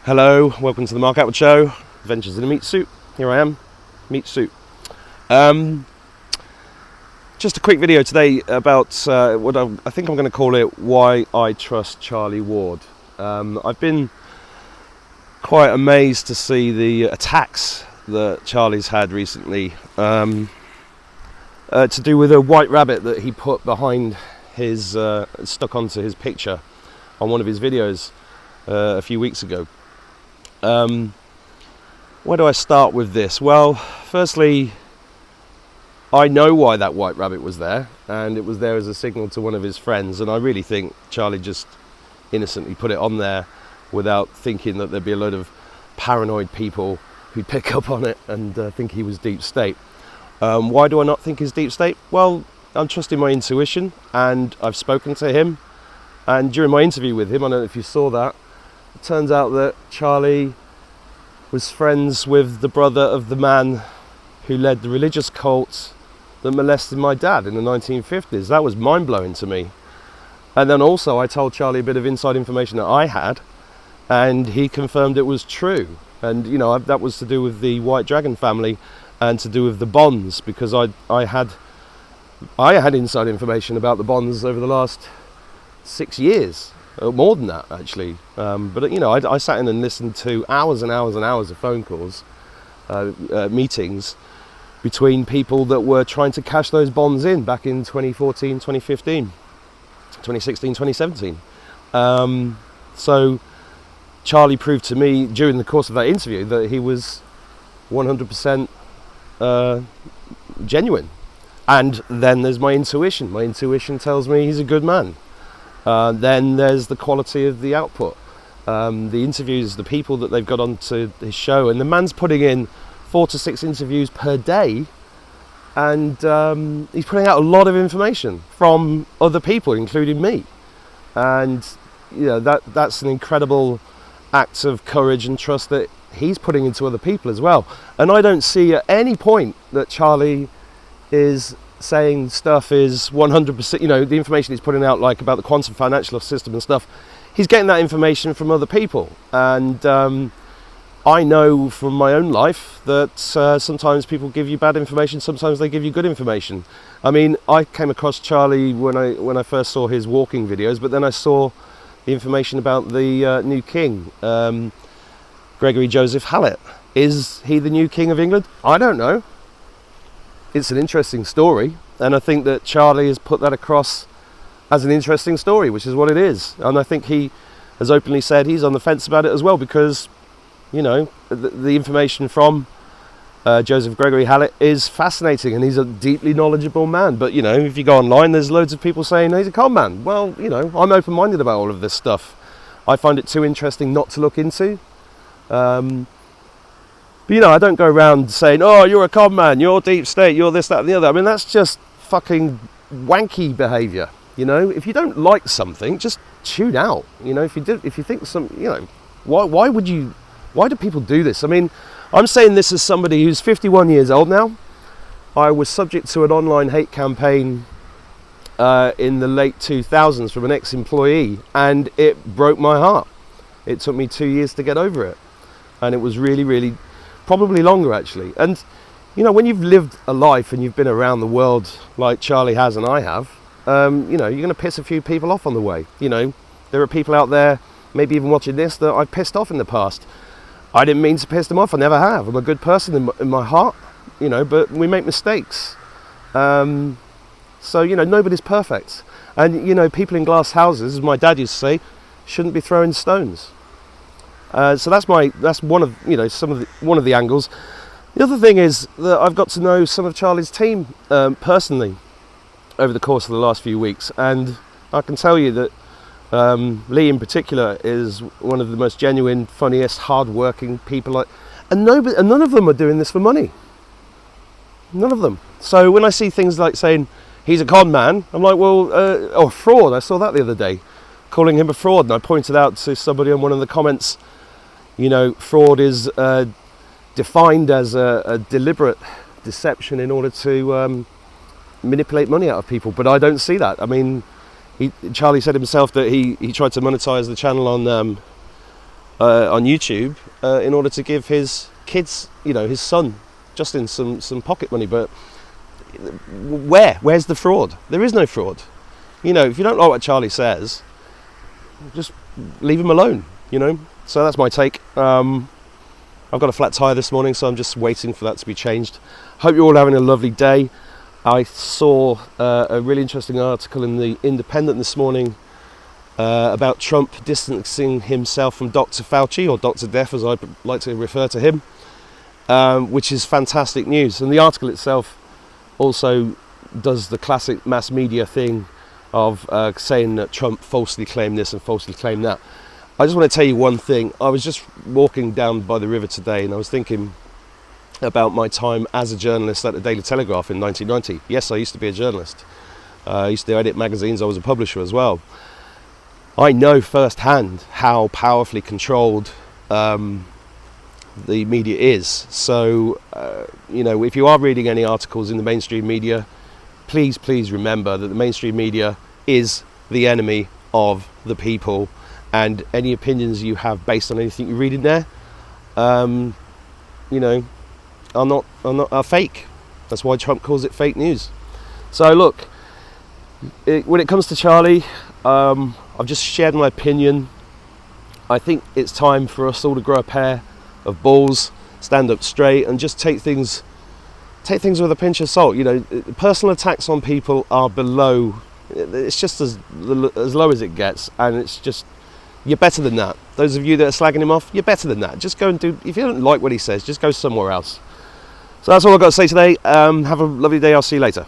Hello, welcome to the Mark Atwood Show, Adventures in a Meat Suit. Here I am, Meat Suit. Just a quick video today about what I think I'm going to call it, Why I Trust Charlie Ward. I've been quite amazed to see the attacks that Charlie's had recently to do with a white rabbit that he put behind his, stuck onto his picture on one of his videos a few weeks ago. Where do I start with this? Well, firstly, I know why that white rabbit was there, and it was there as a signal to one of his friends, and I really think Charlie just innocently put it on there without thinking that there'd be a load of paranoid people who'd pick up on it and think he was deep state. Why do I not think he's deep state? Well, I'm trusting my intuition, and I've spoken to him, and during my interview with him, I don't know if you saw that, it turns out that Charlie was friends with the brother of the man who led the religious cult that molested my dad in the 1950s. That was mind-blowing to me. And then also I told Charlie a bit of inside information that I had, and he confirmed it was true. And you know, that was to do with the White Dragon family and to do with the bonds, because I had inside information about the bonds over the last 6 years. More than that, actually. But you know, I sat in and listened to hours and hours and hours of phone calls, meetings between people that were trying to cash those bonds in back in 2014, 2015, 2016, 2017. So Charlie proved to me during the course of that interview that he was 100% genuine. And then there's my intuition. My intuition tells me he's a good man. Then there's the quality of the output, the interviews, the people that they've got onto his show, and the man's putting in 4 to 6 interviews per day, and he's putting out a lot of information from other people, including me, and you know, that's an incredible act of courage and trust that he's putting into other people as well. And I don't see at any point that Charlie is saying stuff is 100%, you know, the information he's putting out, like about the quantum financial system and stuff, he's getting that information from other people. And I know from my own life that sometimes people give you bad information, sometimes they give you good information. I mean, I came across Charlie when I first saw his walking videos, but then I saw the information about the new king, Gregory Joseph Hallett. Is he the new king of England? I don't know. It's an interesting story, and I think that Charlie has put that across as an interesting story, which is what it is. And I think he has openly said he's on the fence about it as well, because, you know, the information from Joseph Gregory Hallett is fascinating, and he's a deeply knowledgeable man. But, you know, if you go online, there's loads of people saying he's a con man. Well, you know, I'm open-minded about all of this stuff. I find it too interesting not to look into. But, you know, I don't go around saying, oh, you're a con man, you're deep state, you're this, that, and the other. I mean, that's just fucking wanky behaviour, you know? If you don't like something, just tune out, you know? If you think you know, why do people do this? I mean, I'm saying this as somebody who's 51 years old now. I was subject to an online hate campaign in the late 2000s from an ex-employee, and it broke my heart. It took me 2 years to get over it. And it was really, really, probably longer actually. And you know, when you've lived a life and you've been around the world like Charlie has and I have, you know, you're going to piss a few people off on the way. You know, there are people out there, maybe even watching this, that I've pissed off in the past. I didn't mean to piss them off, I never have. I'm a good person in my heart, you know, but we make mistakes. So, you know, nobody's perfect. And, you know, people in glass houses, as my dad used to say, shouldn't be throwing stones. So that's one of, you know, one of the angles. The other thing is that I've got to know some of Charlie's team personally over the course of the last few weeks, and I can tell you that Lee in particular is one of the most genuine, funniest, hard-working people. And none of them are doing this for money. None of them. So when I see things like saying he's a con man, I'm like, well, or fraud. I saw that the other day, calling him a fraud, and I pointed out to somebody on one of the comments, you know, fraud is defined as a deliberate deception in order to manipulate money out of people, but I don't see that. I mean, Charlie said himself that he tried to monetize the channel on on YouTube in order to give his kids, his son Justin, some pocket money. But where's the fraud? There is no fraud. If you don't like what Charlie says, just leave him alone. So that's my take. I've got a flat tyre this morning, so I'm just waiting for that to be changed. Hope you're all having a lovely day. I saw a really interesting article in the Independent this morning about Trump distancing himself from Dr. Fauci, or Dr. Death as I like to refer to him, which is fantastic news. And the article itself also does the classic mass media thing of saying that Trump falsely claimed this and falsely claimed that. I just want to tell you one thing. I was just walking down by the river today and I was thinking about my time as a journalist at the Daily Telegraph in 1990. Yes, I used to be a journalist. I used to edit magazines. I was a publisher as well. I know firsthand how powerfully controlled the media is. So, if you are reading any articles in the mainstream media, please remember that the mainstream media is the enemy of the people. And any opinions you have based on anything you read in there, are fake. That's why Trump calls it fake news. So look, when it comes to Charlie, I've just shared my opinion. I think it's time for us all to grow a pair of balls, stand up straight, and just take things with a pinch of salt. Personal attacks on people are below. It's just as low as it gets, and it's just. You're better than that. Those of you that are slagging him off, you're better than that. Just go and if you don't like what he says, just go somewhere else. So that's all I've got to say today. Have a lovely day. I'll see you later.